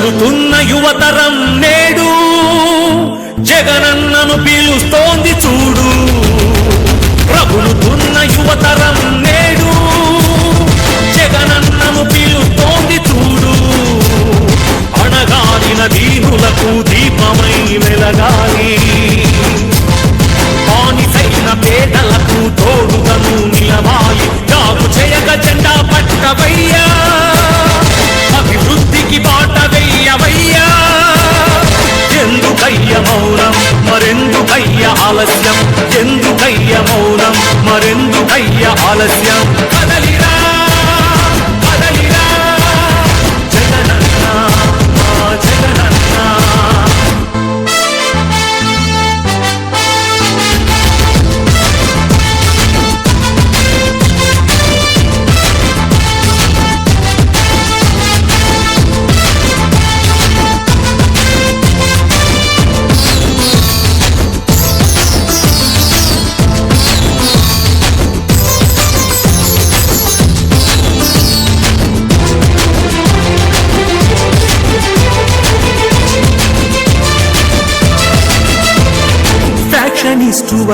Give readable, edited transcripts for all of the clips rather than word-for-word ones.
రగులుతున్న యువతరం నేడు జగనన్నను పిలుస్తోంది చూడు. రగులుతున్న యువతరం నేడు జగనన్నను పిలుస్తోంది చూడు. అణగారిన దీనులకు దీపమై వెలగాలి, బానిసైన పేదలకు తోడుగను నిలవాలి. జాగు చేయక జెండా పట్టవయ్యా, అభివృద్ధికి బాట వెయ్యవయ్యా. ఎందుకయ్య మౌనం మరెందుకయ్య ఆలస్యం, ఎందుకయ్య మౌనం మరెందుకయ్య ఆలస్యం. కదలిరా కదలిరా జగనన్న మా జగనన్న.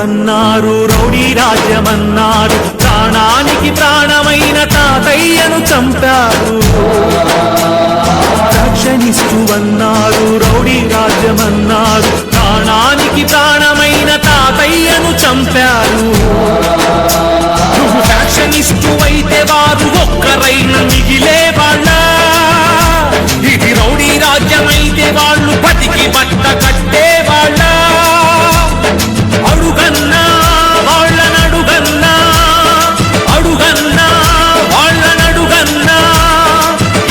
అన్నారు రౌడీ రాజ్యమన్నారు, ప్రాణానికి ప్రాణమైన తాతయ్యను చంపారు. ఫ్యాక్షనిస్టు అన్నారు రౌడీ రాజ్యమన్నారు, ప్రాణానికి ప్రాణమైన తాతయ్యను చంపారు. నువ్వు ఫ్యాక్షనిస్టు అయితే వారు ఒక్కరైనా మిగిలే వాళ్ళ, ఇది రౌడీ రాజ్యమైతే వాళ్ళు బతికి బట్ట కట్టే వాళ్ళ. అడుగన్నా వాళ్ళనడుగన్నా, అడుగన్నా వాళ్ళనడుగన్నా.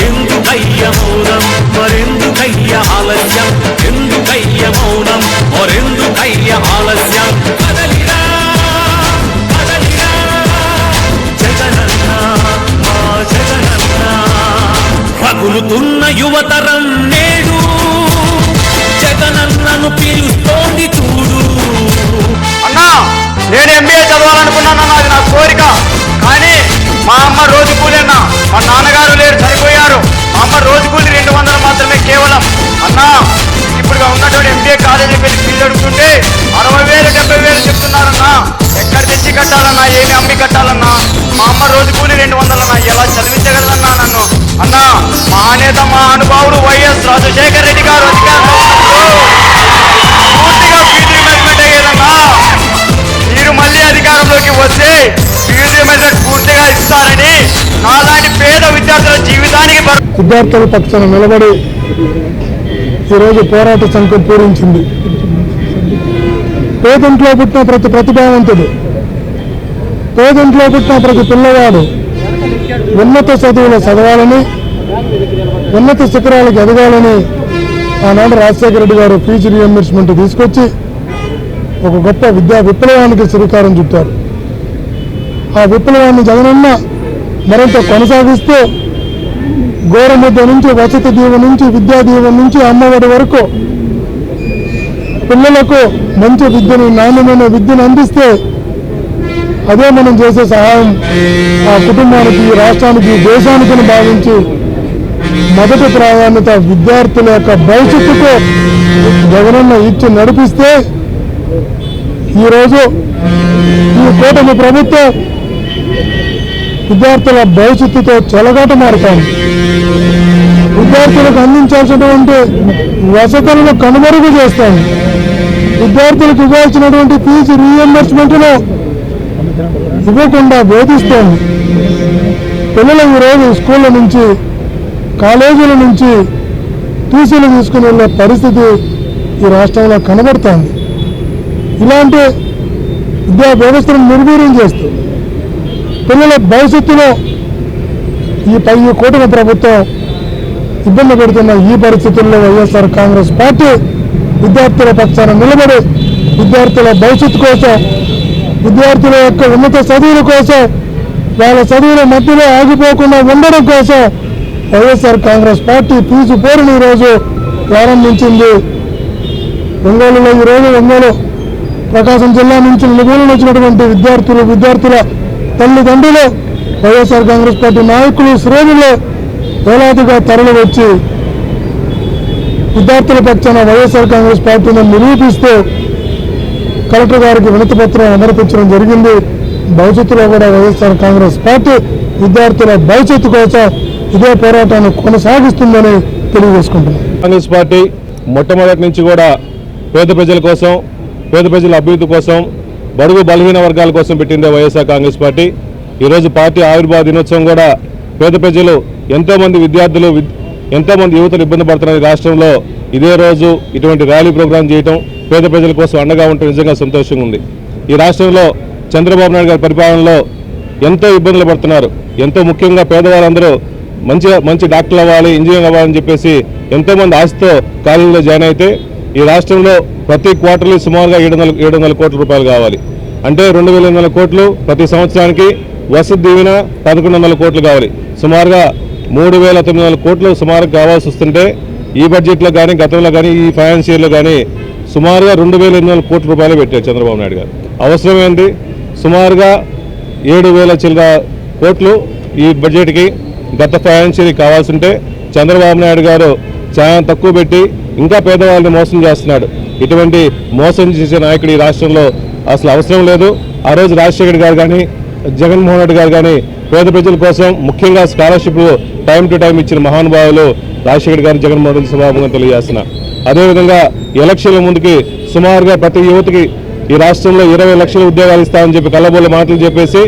ఎందుకయ్య మౌనం మరెందుకయ్య ఆలస్యం, ఎందుకయ్య మౌనం మరెందుకయ్య ఆలస్యం. కదలిరా కదలిరా జగనన్న మా జగనన్న. రగులుతున్న యువతరం నేడు జగనన్నను పిలుస్తోంది చూడు. అన్నా నేను ఎంబీఏ చదవాలనుకున్నానన్నా, అది నా కోరిక. కానీ మా అమ్మ రోజు కూలి అన్నా, మా నాన్నగారు లేరు చనిపోయారు. మా అమ్మ రోజు కూలి 200 మాత్రమే కేవలం. అన్నా ఇప్పుడు ఉన్నటువంటి ఎంబీఏ కాలేజీకి వెళ్ళి ఫీజు అడుగుతుంటే 60,000 70,000 చెప్తున్నారన్నా. ఎక్కడ తెచ్చి కట్టాలన్నా, ఏమి అమ్మి కట్టాలన్నా? మా అమ్మ రోజు కూలి 200 అన్నా, ఎలా చదివించగలదన్నా నన్ను? అన్నా మా నేత మా అనుభావుడు వైఎస్ రాజశేఖర రెడ్డి గారు అధికారంలో పూర్తిగా ఫీజు రిమెంట్ అయ్యేదన్నా. మీరు మళ్ళీ అధికారంలోకి వస్తే ఫీజు రిమెంట్ పూర్తిగా ఇస్తారని నాలాంటి పేద విద్యార్థుల జీవితానికి విద్యార్థుల పక్షాన నిలబడి ఈరోజు పోరాట సంఖ్య పూరించింది. పేదింట్లో పుట్టిన ప్రతి ప్రతిభావంతుడు, పేదింట్లో పుట్టిన ప్రతి పిల్లవాడు ఉన్నత చదువులు చదవాలని, ఉన్నత శిఖరాలకు ఎదగాలని ఆనాడు రాజశేఖర రెడ్డి గారు ఫీజు రియంబర్స్మెంట్ తీసుకొచ్చి ఒక గొప్ప విద్యా విప్లవానికి శ్రీకారం చుట్టారు. ఆ విప్లవాన్ని జగనన్న మరింత కొనసాగిస్తూ గోరుముద్ద నుంచి, వసతి దీవెన నుంచి, విద్యా దీవెన నుంచి అమ్మఒడి వరకు పిల్లలకు మంచి విద్యను, నాణ్యమైన విద్యను అందిస్తే అదే మనం చేసే సహాయం ఆ కుటుంబానికి, రాష్ట్రానికి, దేశానికి భావించి మొదటి ప్రాధాన్యత విద్యార్థుల యొక్క భవిష్యత్తుకు జగనన్న ఇచ్చి నడిపిస్తే ఈరోజు ఈ కూటమి ప్రభుత్వం విద్యార్థుల భవిష్యత్తుతో చెలగాటమారుతోంది. విద్యార్థులకు అందించాల్సినటువంటి వసతులను కనుమరుగు చేస్తోంది. విద్యార్థులకు ఇవ్వాల్సినటువంటి ఫీజు రీఎంబర్స్మెంట్ను ఇవ్వకుండా వేధిస్తోంది. పిల్లలు ఈరోజు స్కూళ్ళ నుంచి, కాలేజీల నుంచి టీసీలు తీసుకుని వెళ్ళే పరిస్థితి ఈ రాష్ట్రంలో కనబడుతోంది. ఇలాంటి విద్యా వ్యవస్థను నిర్వీర్యం చేస్తూ పిల్లల భవిష్యత్తులో ఈ కూటమి ప్రభుత్వం ఇబ్బంది పెడుతున్న ఈ పరిస్థితుల్లో వైఎస్ఆర్ కాంగ్రెస్ పార్టీ విద్యార్థుల పక్షాన నిలబడి విద్యార్థుల భవిష్యత్తు కోసం, విద్యార్థుల యొక్క ఉన్నత చదువుల కోసం, వాళ్ళ చదువుల మధ్యలో ఆగిపోకుండా ఉండడం కోసం వైఎస్ఆర్ కాంగ్రెస్ పార్టీ ఫీజు పోరును ఈరోజు ప్రారంభించింది. ఒంగోలులో ఈరోజు ఒంగోలు ప్రకాశం జిల్లా నుంచి నిలువలు వచ్చినటువంటి విద్యార్థుల తల్లిదండ్రులు, వైఎస్ఆర్ కాంగ్రెస్ పార్టీ నాయకులు, శ్రేణులు వేలాదిగా తరలి వచ్చి విద్యార్థుల పక్షాన వైఎస్ఆర్ కాంగ్రెస్ పార్టీని నిరూపిస్తూ కలెక్టర్ గారికి వినతి పత్రం సమర్పించడం జరిగింది. భవిష్యత్తులో కూడా వైఎస్ఆర్ కాంగ్రెస్ పార్టీ విద్యార్థుల భవిష్యత్తు కోసం ఇదే పోరాటాన్ని కొనసాగిస్తుందని తెలియజేసుకుంటున్నాం. కాంగ్రెస్ పార్టీ మొట్టమొదటి నుంచి కూడా పేద ప్రజల కోసం, పేద ప్రజల అభివృద్ధి కోసం, బడుగు బలహీన వర్గాల కోసం పెట్టిందే వైఎస్ఆర్ కాంగ్రెస్ పార్టీ. ఈరోజు పార్టీ ఆవిర్భావ దినోత్సవం కూడా పేద ప్రజలు, ఎంతోమంది విద్యార్థులు, ఎంతోమంది యువతలు ఇబ్బంది పడుతున్నారు రాష్ట్రంలో. ఇదే రోజు ఇటువంటి ర్యాలీ ప్రోగ్రాం చేయటం, పేద ప్రజల కోసం అండగా ఉండటం నిజంగా సంతోషంగా ఉంది. ఈ రాష్ట్రంలో చంద్రబాబు నాయుడు గారి పరిపాలనలో ఎంతో ఇబ్బందులు పడుతున్నారు. ఎంతో ముఖ్యంగా పేదవాళ్ళందరూ మంచి డాక్టర్లు అవ్వాలి, ఇంజనీర్ అవ్వాలని చెప్పేసి ఎంతోమంది ఆశతో కాలేజీలో జాయిన్ అయితే ఈ రాష్ట్రంలో ప్రతి క్వార్టర్లీ సుమారుగా 700 కోట్ల రూపాయలు కావాలి. అంటే 2800 కోట్లు ప్రతి సంవత్సరానికి. వసతి దీవెన 1100 కోట్లు కావాలి. సుమారుగా 3900 కోట్లు సుమారుగా కావాల్సి వస్తుంటే ఈ బడ్జెట్లో కానీ, గతంలో కానీ, ఈ ఫైనాన్స్ ఇయర్లో కానీ సుమారుగా 2800 కోట్ల రూపాయలు పెట్టారు చంద్రబాబు నాయుడు గారు. అవసరమైంది సుమారుగా 7000 చిల్లర కోట్లు ఈ బడ్జెట్కి గత ఫైనాన్స్ ఇయర్కి కావాల్సి ఉంటే చంద్రబాబు నాయుడు గారు చాలా తక్కువ పెట్టి ఇంకా పేదవాళ్ళని మోసం చేస్తున్నాడు. ఇటువంటి మోసం చేసే నాయకుడు ఈ రాష్ట్రంలో అసలు అవసరం లేదు. ఆ రోజు రాజశేఖర్ గారు కానీ, జగన్మోహన్ రెడ్డి గారు కానీ పేద ప్రజల కోసం ముఖ్యంగా స్కాలర్షిప్లు టైం టు టైం ఇచ్చిన మహానుభావులు రాజశేఖర్ గారు, జగన్మోహన్ రెడ్డి సభాముఖంగా తెలియజేస్తున్నా. అదేవిధంగా ఎలక్షన్ల ముందుకి సుమారుగా ప్రతి యువతకి ఈ రాష్ట్రంలో 20 లక్షల ఉద్యోగాలు ఇస్తామని చెప్పి కళ్ళబోళ్ళ మాటలు చెప్పేసి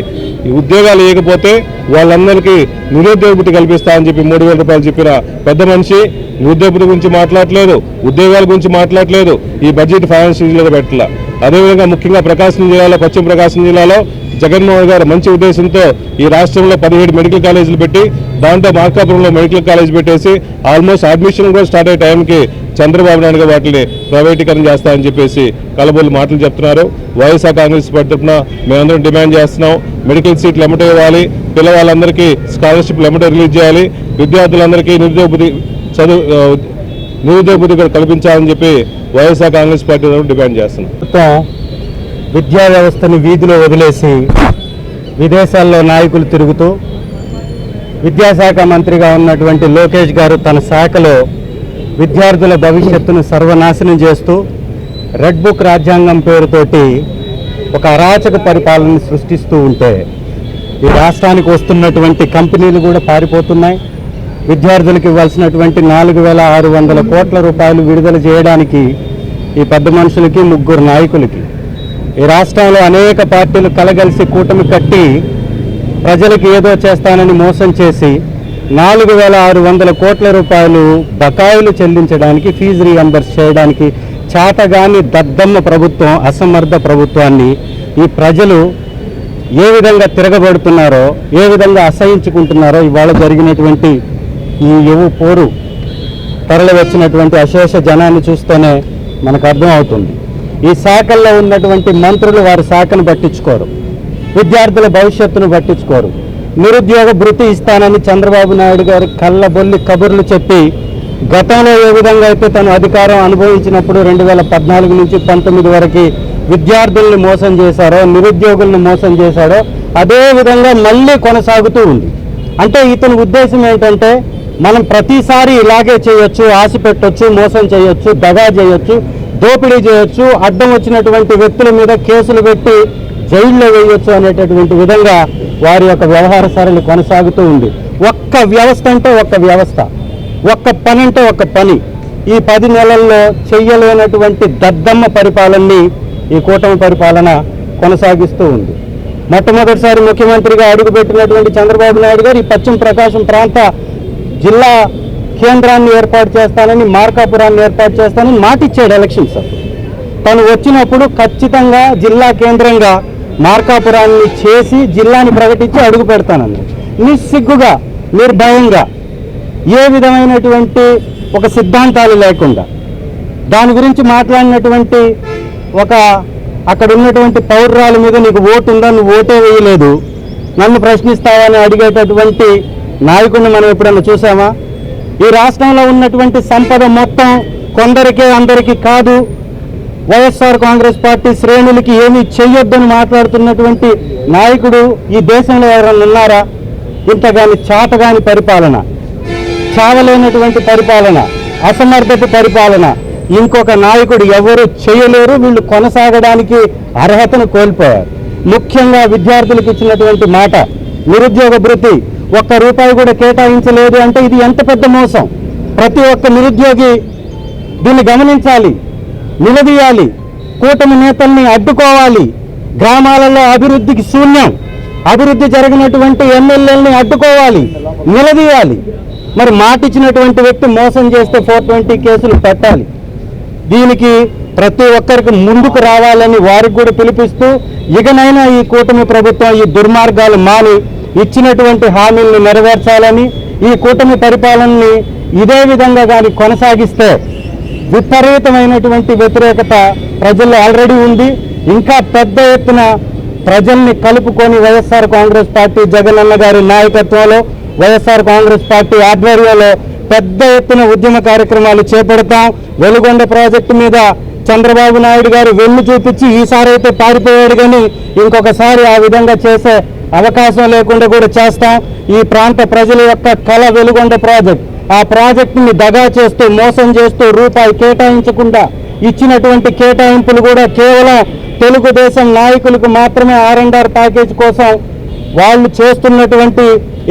ఈ ఉద్యోగాలు ఇవ్వకపోతే వాళ్ళందరికీ నిరుద్యోగ భృతి కల్పిస్తామని చెప్పి 3000 రూపాయలు చెప్పిన పెద్ద మనిషి నిరుద్యోగ భృతి గురించి మాట్లాడలేదు, ఉద్యోగాల గురించి మాట్లాడలేదు. ఈ బడ్జెట్ ఫైనాన్స్ జిల్లాలో పెట్టాల. అదేవిధంగా ముఖ్యంగా ప్రకాశం జిల్లాలో, పశ్చిమ ప్రకాశం జిల్లాలో జగన్మోహన్ గారు మంచి ఉద్దేశంతో ఈ రాష్ట్రంలో 17 మెడికల్ కాలేజీలు పెట్టి దాంట్లో మార్కాపురంలో మెడికల్ కాలేజ్ పెట్టేసి ఆల్మోస్ట్ అడ్మిషన్ కూడా స్టార్ట్ అయ్యే టైంకి చంద్రబాబు నాయుడు గారు వాటిని ప్రైవేటీకరణ చేస్తామని చెప్పేసి కలబోలు మాటలు చెప్తున్నారు. వైఎస్ఆర్ కాంగ్రెస్ పార్టీ తరఫున మేమందరం డిమాండ్ చేస్తున్నాం. మెడికల్ సీట్లు ఎమ్మటే ఇవ్వాలి, పిల్లవాళ్ళందరికీ స్కాలర్షిప్లు ఎమ్మటే రిలీజ్ చేయాలి, విద్యార్థులందరికీ నిరుద్యోగ భృతి కల్పించాలని చెప్పి వైఎస్ఆర్ కాంగ్రెస్ పార్టీ తరఫున డిమాండ్ చేస్తున్నాం. విద్యా వ్యవస్థను వీధిలో వదిలేసి విదేశాల్లో నాయకులు తిరుగుతూ విద్యాశాఖ మంత్రిగా ఉన్నటువంటి లోకేష్ గారు తన శాఖలో విద్యార్థుల భవిష్యత్తును సర్వనాశనం చేస్తూ రెడ్ బుక్ రాజ్యాంగం పేరుతోటి ఒక అరాచక పరిపాలన సృష్టిస్తూ ఉంటే ఈ రాష్ట్రానికి వస్తున్నటువంటి కంపెనీలు కూడా పారిపోతున్నాయి. విద్యార్థులకు ఇవ్వాల్సినటువంటి 4600 కోట్ల రూపాయలు విడుదల చేయడానికి ఈ పెద్ద మనుషులకి, 3 నాయకులకి ఈ రాష్ట్రంలో అనేక పార్టీలు కలగలిసి కూటమి కట్టి ప్రజలకు ఏదో చేస్తానని మోసం చేసి 4600 కోట్ల రూపాయలు బకాయిలు చెల్లించడానికి, ఫీజు రీఎంబర్స్ చేయడానికి చాతగాని దద్దమ్మ ప్రభుత్వం, అసమర్థ ప్రభుత్వాన్ని ఈ ప్రజలు ఏ విధంగా తిరగబడుతున్నారో, ఏ విధంగా అసహించుకుంటున్నారో ఇవాళ జరిగినటువంటి ఈ యువ పోరు తరలి వచ్చినటువంటి అశేష జనాన్ని చూస్తేనే మనకు అర్థం అవుతుంది. ఈ శాఖల్లో ఉన్నటువంటి మంత్రులు వారి శాఖను పట్టించుకోరు, విద్యార్థుల భవిష్యత్తును పట్టించుకోరు. నిరుద్యోగ భృతి ఇస్తానని చంద్రబాబు నాయుడు గారు కళ్ళబొల్లి కబుర్లు చెప్పి గతంలో ఏ విధంగా అయితే తను అధికారం అనుభవించినప్పుడు 2014 నుంచి 19 వరకు విద్యార్థుల్ని మోసం చేశారో, నిరుద్యోగుల్ని మోసం చేశాడో అదే విధంగా మళ్ళీ కొనసాగుతూ ఉంది. అంటే ఇతని ఉద్దేశం ఏంటంటే మనం ప్రతిసారి ఇలాగే చేయొచ్చు, ఆశ పెట్టొచ్చు, మోసం చేయొచ్చు, దగా చేయొచ్చు, దోపిడీ చేయొచ్చు, అడ్డం వచ్చినటువంటి వ్యక్తుల మీద కేసులు పెట్టి జైల్లో వేయొచ్చు అనేటటువంటి విధంగా వారి యొక్క వ్యవహార సరళి కొనసాగుతూ ఉంది. ఒక్క వ్యవస్థ అంటే ఒక్క వ్యవస్థ, ఒక్క పని అంటే ఒక్క పని. ఈ 10 నెలల్లో చెయ్యలేనటువంటి దద్దమ్మ పరిపాలనని ఈ కూటమి పరిపాలన కొనసాగిస్తూ ఉంది. మొట్టమొదటిసారి ముఖ్యమంత్రిగా అడుగుపెట్టినటువంటి చంద్రబాబు నాయుడు గారు ఈ పశ్చిమ ప్రకాశం ప్రాంత జిల్లా కేంద్రాన్ని ఏర్పాటు చేస్తానని, మార్కాపురాన్ని ఏర్పాటు చేస్తానని మాటిచ్చాడు ఎలక్షన్స్. తను వచ్చినప్పుడు ఖచ్చితంగా జిల్లా కేంద్రంగా మార్కాపురాన్ని చేసి జిల్లాని ప్రకటించి అడుగు పెడతానని నిస్సిగ్గుగా, నిర్భయంగా, ఏ విధమైనటువంటి ఒక సిద్ధాంతాలు లేకుండా దాని గురించి మాట్లాడినటువంటి ఒక అక్కడ ఉన్నటువంటి పౌరురాల మీద నీకు ఓటు ఉందా, నువ్వు ఓటే వేయలేదు, నన్ను ప్రశ్నిస్తావని అడిగేటటువంటి నాయకుడిని మనం ఎప్పుడన్నా చూసామా? ఈ రాష్ట్రంలో ఉన్నటువంటి సంపద మొత్తం కొందరికే అందరికీ కాదు, వైఎస్ఆర్ కాంగ్రెస్ పార్టీ శ్రేణులకి ఏమీ చెయ్యొద్దని మాట్లాడుతున్నటువంటి నాయకుడు ఈ దేశంలో ఎవరైనా ఉన్నారా? ఇంతగాని చాతగాని పరిపాలన, చావలేనటువంటి పరిపాలన, అసమర్థత పరిపాలన ఇంకొక నాయకుడు ఎవరు చేయలేరు. వీళ్ళు కొనసాగడానికి అర్హతను కోల్పోయారు. ముఖ్యంగా విద్యార్థులకు ఇచ్చినటువంటి మాట నిరుద్యోగ భృతి ₹1 కూడా కేటాయించలేదు అంటే ఇది ఎంత పెద్ద మోసం. ప్రతి ఒక్క నిరుద్యోగి దీన్ని గమనించాలి, నిలదీయాలి, కూటమి నేతల్ని అడ్డుకోవాలి. గ్రామాలలో అభివృద్ధికి శూన్యం, అభివృద్ధి జరిగినటువంటి ఎమ్మెల్యేలని అడ్డుకోవాలి, నిలదీయాలి. మరి మాట ఇచ్చినటువంటి వ్యక్తి మోసం చేస్తే 420 కేసులు పెట్టాలి. దీనికి ప్రతి ఒక్కరికి ముందుకు రావాలని వారికి కూడా పిలిపిస్తూ ఇకనైనా ఈ కూటమి ప్రభుత్వం ఈ దుర్మార్గాలు మాని ఇచ్చినటువంటి హామీలను నెరవేర్చాలని, ఈ కూటమి పరిపాలనని ఇదే విధంగా కానీ కొనసాగిస్తే విపరీతమైనటువంటి వ్యతిరేకత ప్రజల్లో ఆల్రెడీ ఉంది. ఇంకా పెద్ద ఎత్తున ప్రజల్ని కలుపుకొని వైఎస్ఆర్ కాంగ్రెస్ పార్టీ జగనన్న గారి నాయకత్వంలో వైఎస్ఆర్ కాంగ్రెస్ పార్టీ ఆధ్వర్యంలో పెద్ద ఎత్తున ఉద్యమ కార్యక్రమాలు చేపడతాం. వెలుగొండ ప్రాజెక్టు మీద చంద్రబాబు నాయుడు గారు వెన్ను చూపించి ఈసారి అయితే పారిపోయాడు, కానీ ఇంకొకసారి ఆ విధంగా చేసే అవకాశం లేకుండా కూడా చేస్తాం. ఈ ప్రాంత ప్రజల యొక్క కళ వెలుగొండ ప్రాజెక్ట్, ఆ ప్రాజెక్టుని దగా చేస్తూ మోసం చేస్తూ రూపాయి కేటాయించకుండా ఇచ్చినటువంటి కేటాయింపులు కూడా కేవలం తెలుగుదేశం నాయకులకు మాత్రమే R&R ప్యాకేజ్ కోసం వాళ్ళు చేస్తున్నటువంటి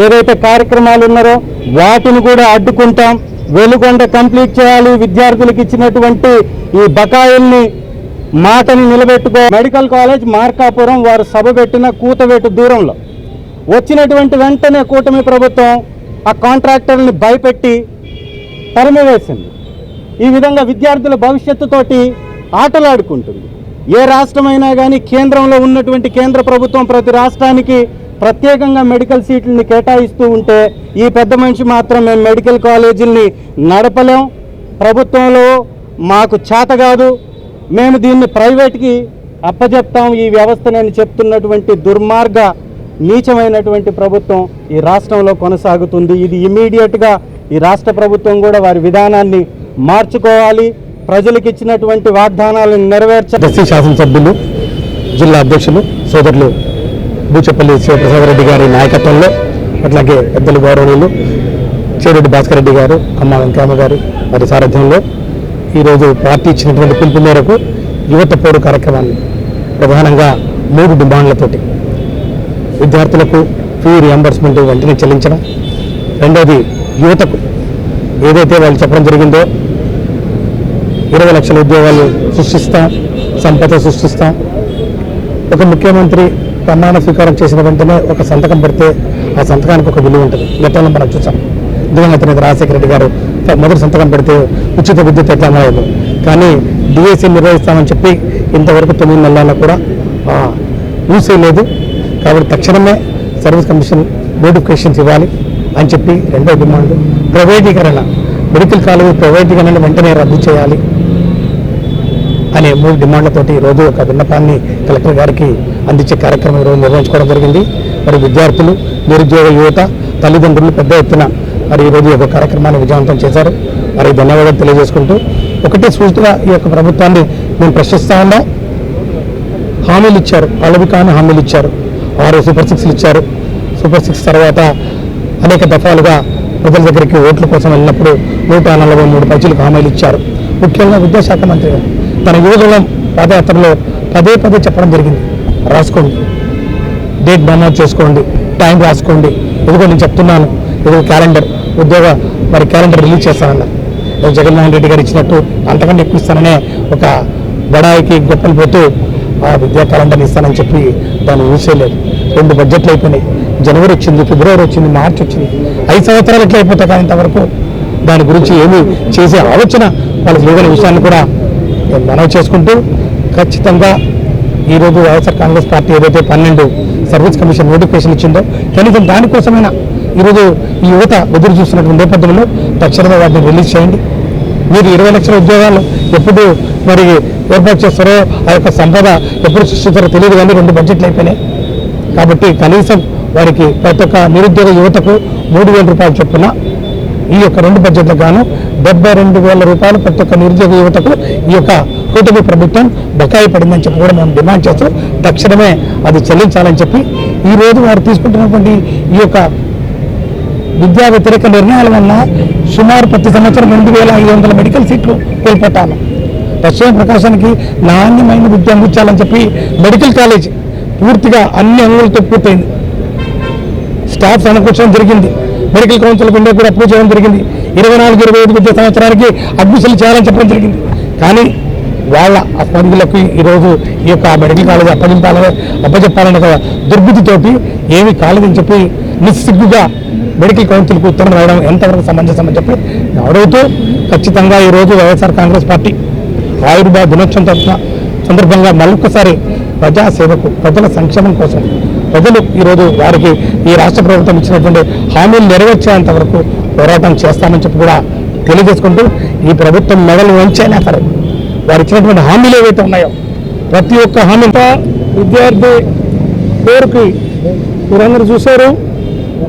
ఏదైతే కార్యక్రమాలు ఉన్నారో వాటిని కూడా అడ్డుకుంటాం. వెలుగొండ కంప్లీట్ చేయాలి. విద్యార్థులకు ఇచ్చినటువంటి ఈ బకాయిల్ని మాటని నిలబెట్టుకో. మెడికల్ కాలేజ్ మార్కాపురం వారు సభ పెట్టిన కూతవేటు దూరంలో వచ్చినటువంటి వెంటనే కూటమి ప్రభుత్వం ఆ కాంట్రాక్టర్ని భయపెట్టి తరిమివేసింది. ఈ విధంగా విద్యార్థుల భవిష్యత్తుతోటి ఆటలాడుకుంటుంది. ఏ రాష్ట్రమైనా కానీ కేంద్రంలో ఉన్నటువంటి కేంద్ర ప్రభుత్వం ప్రతి రాష్ట్రానికి ప్రత్యేకంగా మెడికల్ సీట్లని కేటాయిస్తూ ఉంటే ఈ పెద్ద మనిషి మాత్రం మేము మెడికల్ కాలేజీల్ని నడపలేం, ప్రభుత్వంలో మాకు చేత కాదు, మేము దీన్ని ప్రైవేట్కి అప్పచెప్తాం ఈ వ్యవస్థనని చెప్తున్నటువంటి దుర్మార్గ నీచమైనటువంటి ప్రభుత్వం ఈ రాష్ట్రంలో కొనసాగుతుంది. ఇది ఇమీడియట్గా ఈ రాష్ట్ర ప్రభుత్వం కూడా వారి విధానాన్ని మార్చుకోవాలి. ప్రజలకు ఇచ్చినటువంటి వాగ్దానాలను నెరవేర్చాలి. శాసనసభ్యులు, జిల్లా అధ్యక్షులు సోదరులు బూచపల్లి శివప్రసాద్ రెడ్డి గారి నాయకత్వంలో, అట్లాగే పెద్దలు గౌరవనీయులు చేరెడ్డి భాస్కర్ రెడ్డి గారు, అమ్మ వెంకయ్యమ్మ గారు వారి సారథ్యంలో ఈరోజు పార్టీ ఇచ్చినటువంటి పిలుపు మేరకు యువత పోరు కార్యక్రమాన్ని ప్రధానంగా 3 డిమాండ్లతోటి విద్యార్థులకు ఫీ రియంబర్స్మెంట్ వెంటనే చెల్లించడం, రెండోది యువతకు ఏదైతే వాళ్ళు చెప్పడం జరిగిందో 20 లక్షల ఉద్యోగాలు సృష్టిస్తాం, సంపద సృష్టిస్తాం. ఒక ముఖ్యమంత్రి ప్రమాణ స్వీకారం చేసిన వెంటనే ఒక సంతకం పెడితే ఆ సంతకానికి ఒక విలువ ఉంటుంది. గతంలో మనం చూసాం. దివంగత నేత రాజశేఖర రెడ్డి గారు మొదటి సంతకం పెడితే ఉచిత విద్యుత్ ఎట్లా అమలయ్యేది. కానీ డిఎస్సీ నిర్వహిస్తామని చెప్పి ఇంతవరకు 9 నెలల్లో కూడా యూసే లేదు. కాబట్టి తక్షణమే సర్వీస్ కమిషన్ నోటిఫికేషన్స్ ఇవ్వాలి అని చెప్పి రెండో డిమాండ్. ప్రైవేటీకరణ, మెడికల్ కాలేజ్ ప్రైవేటీకరణ వెంటనే రద్దు చేయాలి అనే 3 డిమాండ్లతోటి ఈరోజు ఒక విన్నపాన్ని కలెక్టర్ గారికి అందించే కార్యక్రమం ఈరోజు నిర్వహించుకోవడం జరిగింది. మరి విద్యార్థులు, నిరుద్యోగ యువత, తల్లిదండ్రులు పెద్ద ఎత్తున మరి ఈరోజు ఒక కార్యక్రమాన్ని విజయవంతం చేశారు. మరి ధన్యవాదాలు తెలియజేసుకుంటూ ఒకటే సూచిగా ఈ యొక్క ప్రభుత్వాన్ని మేము ప్రశ్నిస్తా ఉన్నాం. హామీలు ఇచ్చారు, అలవి కాని హామీలు ఇచ్చారు. 6 సూపర్ 6లు ఇచ్చారు. సూపర్ 6 తర్వాత అనేక దఫాలుగా ప్రజల దగ్గరికి ఓట్ల కోసం వెళ్ళినప్పుడు 143 పైచీలకు హామీలు ఇచ్చారు. ముఖ్యంగా విద్యాశాఖ మంత్రి తన యువజనం పాదయాత్రలో పదే చెప్పడం జరిగింది. రాసుకోండి, డేట్ నమోదు చేసుకోండి, టైం రాసుకోండి. ఇదిగో నేను చెప్తున్నాను, ఇదిగో క్యాలెండర్, ఉద్యోగ మరి క్యాలెండర్ రిలీజ్ చేస్తానన్నారు. జగన్మోహన్ రెడ్డి గారు ఇచ్చినట్టు అంతకంటే ఎక్కువ ఇస్తాననే ఒక బడాయికి గొప్పలు పోతూ ఆ విద్యా క్యాలెండర్ ఇస్తానని చెప్పి దాన్ని ఊసేయలేదు. 2 బడ్జెట్లు అయిపోయినాయి. జనవరి వచ్చింది, ఫిబ్రవరి వచ్చింది, మార్చి వచ్చింది. 5 సంవత్సరాలు ఎట్లా అయిపోతాయి. కానీ ఇంతవరకు దాని గురించి ఏమీ చేసే ఆలోచన వాళ్ళకి లేదనే విషయాన్ని కూడా నేను మనవి చేసుకుంటూ ఖచ్చితంగా ఈరోజు వైఎస్ఆర్ కాంగ్రెస్ పార్టీ ఏదైతే 12 సర్వీస్ కమిషన్ నోటిఫికేషన్ ఇచ్చిందో కనీసం దానికోసమైనా ఈరోజు ఈ యువత ఎదురు చూస్తున్నటువంటి నేపథ్యంలో తక్షణమే వాటిని రిలీజ్ చేయండి. మీరు 20 లక్షల ఉద్యోగాలు ఎప్పుడు మరి ఏర్పాటు చేస్తారో, ఆ యొక్క సంపద ఎప్పుడు సృష్టిస్తారో తెలియదు. కానీ 2 బడ్జెట్లు అయిపోయినాయి. కాబట్టి కనీసం వారికి ప్రతి ఒక్క నిరుద్యోగ యువతకు 3,000 రూపాయలు చొప్పున ఈ యొక్క 2 బడ్జెట్లకు గాను 72,000 రూపాయలు ప్రతి ఒక్క నిరుద్యోగ యువతకు ఈ యొక్క కూటమి ప్రభుత్వం బకాయి పడిందని చెప్పి కూడా మేము డిమాండ్ చేస్తూ తక్షణమే అది చెల్లించాలని చెప్పి ఈరోజు వారు తీసుకుంటున్నటువంటి ఈ యొక్క విద్యా వ్యతిరేక నిర్ణయాల వల్ల సుమారు ప్రతి సంవత్సరం 2,500 మెడికల్ సీట్లు కోల్పోతాను. పశ్చిమ ప్రకాశానికి నాణ్యమైన విద్య అందించాలని చెప్పి మెడికల్ కాలేజ్ పూర్తిగా అన్ని అంగులతో పూర్తయింది. స్టాఫ్ సమకూర్చడం జరిగింది. మెడికల్ కౌన్సిల్ కింద కూడా అప్రూవ్ చేయడం జరిగింది. 24-25 విద్యా సంవత్సరానికి అడ్మిషన్లు చేయాలని చెప్పడం జరిగింది. కానీ వాళ్ళ స్పందులకు ఈరోజు ఈ యొక్క మెడికల్ కాలేజ్ అప్పచెప్పాలనే ఒక దుర్బుద్ధితోటి ఏమీ కాలేదని చెప్పి నిస్సిగ్గుగా మెడికల్ కౌన్సిల్కు ఉత్తరం రావడం ఎంతవరకు సమంజసం అని చెప్పి అడుగుతూ ఖచ్చితంగా ఈరోజు వైఎస్ఆర్ కాంగ్రెస్ పార్టీ ఆవిర్భావ దినోత్సవం సందర్భంగా మరొకసారి ప్రజాసేవకు, ప్రజల సంక్షేమం కోసం ప్రజలు ఈరోజు వారికి ఈ రాష్ట్ర ప్రభుత్వం ఇచ్చినటువంటి హామీలు నెరవేర్చేంత వరకు పోరాటం చేస్తామని చెప్పి కూడా తెలియజేసుకుంటూ ఈ ప్రభుత్వం మెడలు వంచైనా సరే వారు ఇచ్చినటువంటి హామీలు ఏవైతే ఉన్నాయో ప్రతి ఒక్క హామీ విద్యార్థి పేరుకి మీరందరూ చూశారు.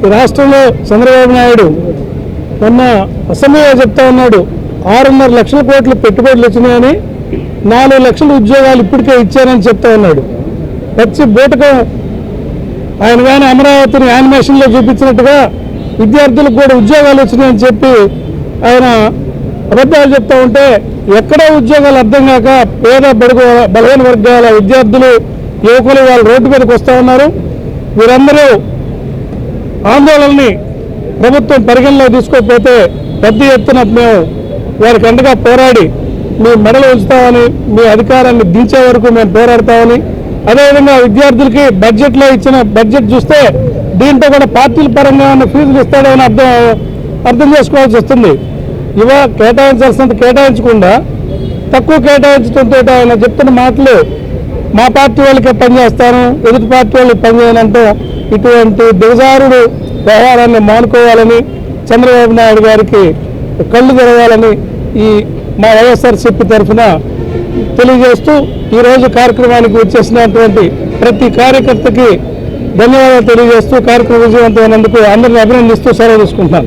ఈ రాష్ట్రంలో చంద్రబాబు నాయుడు మొన్న అసెంబ్లీలో చెప్తా ఉన్నాడు 6.5 లక్షల కోట్లు పెట్టుబడులు వచ్చినాయని, 4 లక్షల ఉద్యోగాలు ఇప్పటికే ఇచ్చారని చెప్తా ఉన్నాడు. వచ్చి బూటకం ఆయన కానీ అమరావతిని యానిమేషన్లో చూపించినట్టుగా విద్యార్థులకు కూడా ఉద్యోగాలు వచ్చినాయని చెప్పి ఆయన అబద్ధాలు చెప్తా ఉంటే ఎక్కడో ఉద్యోగాలు అర్థం కాక పేద బలహీన వర్గాల విద్యార్థులు, యువకులు వాళ్ళు రోడ్డు మీదకి వస్తూ ఉన్నారు. వీరందరూ ఆందోళనని ప్రభుత్వం పరిగణలో తీసుకోకపోతే పెద్ద ఎత్తున మేము వారికి అండగా పోరాడి మీ మెడలు ఉంచుతామని, మీ అధికారాన్ని దించే వరకు మేము పోరాడతామని, అదేవిధంగా విద్యార్థులకి బడ్జెట్లో ఇచ్చిన బడ్జెట్ చూస్తే దీంట్లో కూడా పార్టీల పరంగా ఉన్న ఫీజులు ఇస్తాడని అర్థం చేసుకోవాల్సి వస్తుంది. కేటాయించాల్సినంత కేటాయించకుండా తక్కువ కేటాయించడంతో ఆయన చెప్తున్న మాటలు మా పార్టీ వాళ్ళకే పనిచేస్తాను, ఎదుటి పార్టీ వాళ్ళకి పనిచేయనంటే ఇటువంటి దిగజారుడు వ్యవహారాన్ని మానుకోవాలని, చంద్రబాబు నాయుడు గారికి కళ్ళు తెరవాలని ఈ మా వైఎస్ఆర్సీపీ తరఫున తెలియజేస్తూ ఈరోజు కార్యక్రమానికి వచ్చేసినటువంటి ప్రతి కార్యకర్తకి ధన్యవాదాలు తెలియజేస్తూ కార్యక్రమం విజయవంతమైనందుకు అందరిని అభినందిస్తూ సెలవు తీసుకుంటున్నాను.